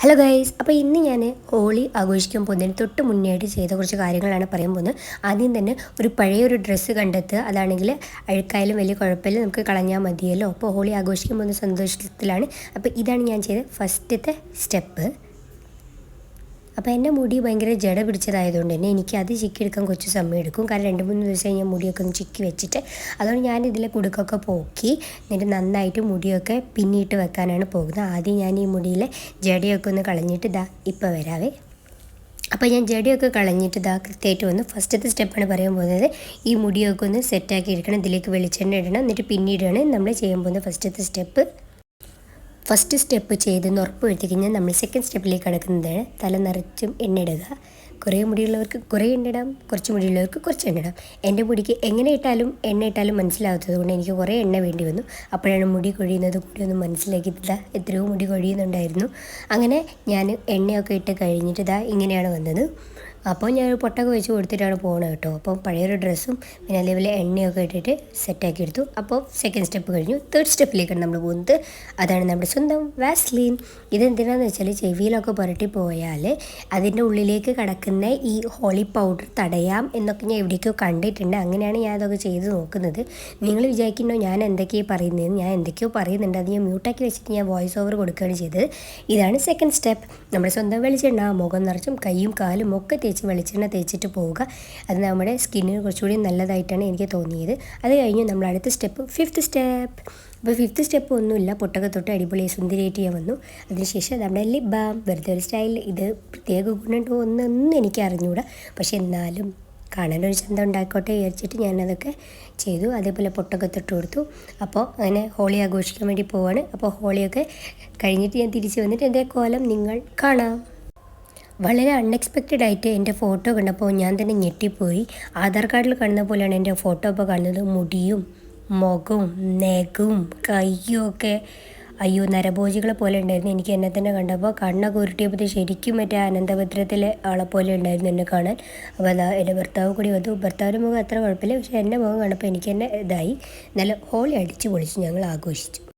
Hello guys, അപ്പോൾ ഇന്ന് ഞാൻ ഹോളി ആഘോഷിക്കാൻ പോകുന്നതിന് തൊട്ട് മുന്നേയായിട്ട് ചെയ്ത കുറച്ച് കാര്യങ്ങളാണ് പറയാൻ പോകുന്നത്. ആദ്യം തന്നെ ഒരു പഴയൊരു ഡ്രസ്സ് കണ്ടെത്തുക. അതാണെങ്കിൽ അഴുക്കായാലും വലിയ കുഴപ്പമില്ല, നമുക്ക് കളഞ്ഞാൽ മതിയല്ലോ. അപ്പോൾ ഹോളി ആഘോഷിക്കാൻ പോകുന്ന സന്തോഷത്തിലാണ്. അപ്പോൾ ഇതാണ് ഞാൻ ചെയ്ത ഫസ്റ്റത്തെ സ്റ്റെപ്പ്. അപ്പോൾ എൻ്റെ മുടി ഭയങ്കര ജട പിടിച്ചതായതുകൊണ്ട് തന്നെ എനിക്കത് ചിക്കിയെടുക്കാൻ കുറച്ച് സമയം എടുക്കും. കാരണം 2-3 ദിവസമായി ഞാൻ മുടിയൊക്കെ ഒന്ന് ചിക്കി വെച്ചിട്ട്, അതുകൊണ്ട് ഞാൻ ഇതിലെ കുടുക്കൊക്കെ പോക്കി എന്നിട്ട് നന്നായിട്ട് മുടിയൊക്കെ പിന്നിയിട്ട് വെക്കാനാണ് പോകുന്നത്. ആദ്യം ഞാൻ ഈ മുടിയിലെ ജടയൊക്കെ ഒന്ന് കളഞ്ഞിട്ട് ഇപ്പോൾ വരാവേ. അപ്പോൾ ഞാൻ ജടയൊക്കെ കളഞ്ഞിട്ട് കൃത്യമായിട്ട് വന്നു. ഫസ്റ്റത്തെ സ്റ്റെപ്പാണ് പറയാൻ പോകുന്നത്. ഈ മുടിയൊക്കെ ഒന്ന് സെറ്റാക്കി എടുക്കണം. ഇതിലേക്ക് വെളിച്ചെണ്ണ ഇടണം, എന്നിട്ട് പിന്നീടാണ് നമ്മൾ ചെയ്യാൻ പോകുന്നത് ഫസ്റ്റത്തെ സ്റ്റെപ്പ്. ഫസ്റ്റ് സ്റ്റെപ്പ് ചെയ്തെന്ന് ഉറപ്പ് വരുത്തി കഴിഞ്ഞാൽ നമ്മൾ സെക്കൻഡ് സ്റ്റെപ്പിലേക്ക് കിടക്കുന്നതാണ് തല നിറച്ചും എണ്ണ ഇടുക. കുറേ മുടിയുള്ളവർക്ക് കുറേ എണ്ണ ഇടാം, കുറച്ച് മുടിയുള്ളവർക്ക് കുറച്ച് എണ്ണ ഇടാം. എൻ്റെ മുടിക്ക് എങ്ങനെ ഇട്ടാലും എണ്ണ ഇട്ടാലും മനസ്സിലാവാത്തത് കൊണ്ട് എനിക്ക് കുറേ എണ്ണ വേണ്ടി വന്നു. അപ്പോഴാണ് മുടി കൊഴിയുന്നത് കൂടി ഒന്ന് മനസ്സിലാക്കിയിട്ടില്ല. എത്രയോ മുടി കൊഴിയുന്നുണ്ടായിരുന്നു. അങ്ങനെ ഞാൻ എണ്ണയൊക്കെ ഇട്ട് കഴിഞ്ഞിട്ട് ഇങ്ങനെയാണ് വന്നത്. അപ്പോൾ ഞാൻ പൊട്ടൊക്കെ വെച്ച് കൊടുത്തിട്ടാണ് പോകുന്നത് കേട്ടോ. അപ്പോൾ പഴയൊരു ഡ്രസ്സും പിന്നെ അതേപോലെ എണ്ണയൊക്കെ ഇട്ടിട്ട് സെറ്റാക്കി എടുത്തു. അപ്പോൾ സെക്കൻഡ് സ്റ്റെപ്പ് കഴിഞ്ഞു. തേർഡ് സ്റ്റെപ്പിലേക്കാണ് നമ്മൾ പോകുന്നത്. അതാണ് നമ്മുടെ സ്വന്തം വാസ്ലീൻ. ഇതെന്തിനാന്ന് വെച്ചാൽ ചെവിയിലൊക്കെ പുരട്ടി പോയാൽ അതിൻ്റെ ഉള്ളിലേക്ക് കിടക്കുന്ന ഈ ഹോളി പൗഡർ തടയാം എന്നൊക്കെ ഞാൻ എവിടേക്കോ കണ്ടിട്ടുണ്ട്. അങ്ങനെയാണ് ഞാൻ അതൊക്കെ ചെയ്ത് നോക്കുന്നത്. നിങ്ങൾ വിചാരിക്കുന്നോ ഞാൻ എന്തൊക്കെയാണ് പറയുന്നത്? ഞാൻ എന്തൊക്കെയോ പറയുന്നുണ്ട്, അത് ഞാൻ മ്യൂട്ടാക്കി വെച്ചിട്ട് ഞാൻ വോയിസ് ഓവർ കൊടുക്കുകയാണ് ചെയ്തത്. ഇതാണ് സെക്കൻഡ് സ്റ്റെപ്പ്. നമ്മുടെ സ്വന്തം വെളിച്ചെണ്ണ മുഖം നിറച്ചും കൈയും കാലും ഒക്കെ തേച്ച് വെളിച്ചെണ്ണ തേച്ചിട്ട് പോവുക. അത് നമ്മുടെ സ്കിന്നിന് കുറച്ചുകൂടി നല്ലതായിട്ടാണ് എനിക്ക് തോന്നിയത്. അത് കഴിഞ്ഞ് നമ്മൾ അടുത്ത സ്റ്റെപ്പ് ഫിഫ്ത്ത് സ്റ്റെപ്പ്. അപ്പോൾ ഫിഫ്ത്ത് സ്റ്റെപ്പ് ഒന്നുമില്ല, പൊട്ടൊക്കെ തൊട്ട് അടിപൊളി സുന്ദരിയായിട്ട് ഞാൻ വന്നു. അതിനുശേഷം നമ്മുടെ ലിപ് ബാം, വെറുതെ ഒരു സ്റ്റൈൽ. ഇത് പ്രത്യേക ഗുണമുണ്ടോ ഒന്നും എനിക്ക് അറിഞ്ഞുകൂടാ, പക്ഷെ എന്നാലും കാണാനൊരു ചന്തം ഉണ്ടാക്കോട്ടെ വിചാരിച്ചിട്ട് ഞാനതൊക്കെ ചെയ്തു. അതേപോലെ പൊട്ടൊക്കെ തൊട്ട് കൊടുത്തു. അപ്പോൾ അങ്ങനെ ഹോളി ആഘോഷിക്കാൻ വേണ്ടി പോവാണ്. അപ്പോൾ ഹോളിയൊക്കെ കഴിഞ്ഞിട്ട് ഞാൻ തിരിച്ച് വന്നിട്ട് എൻ്റെ കോലം നിങ്ങൾ കാണാം. വളരെ അൺഎക്സ്പെക്റ്റഡ് ആയിട്ട് എൻ്റെ ഫോട്ടോ കണ്ടപ്പോൾ ഞാൻ തന്നെ ഞെട്ടിപ്പോയി. ആധാർ കാർഡിൽ കാണുന്ന പോലെയാണ് എൻ്റെ ഫോട്ടോ ഇപ്പോൾ കാണുന്നത്. മുടിയും മുഖവും നെഗവും കയ്യും ഒക്കെ അയ്യോ നരഭോജികളെ പോലെ ഉണ്ടായിരുന്നു. എനിക്ക് എന്നെ തന്നെ കണ്ടപ്പോൾ കണ്ണൊക്കെ ഉരുട്ടിയപ്പോൾ ശരിക്കും മറ്റേ അനന്തഭദ്രത്തിലെ ആളെ പോലെ ഉണ്ടായിരുന്നു എന്നെ കാണാൻ. അപ്പോൾ എൻ്റെ ഭർത്താവ് കൂടി വന്നു. ഭർത്താവിൻ്റെ മുഖം അത്ര കുഴപ്പമില്ല, പക്ഷേ എൻ്റെ മുഖം കണ്ടപ്പോൾ എനിക്ക് തന്നെ ഇതായി. നല്ല ഹോളി അടിച്ച് പൊളിച്ച് ഞങ്ങൾ ആഘോഷിച്ചു.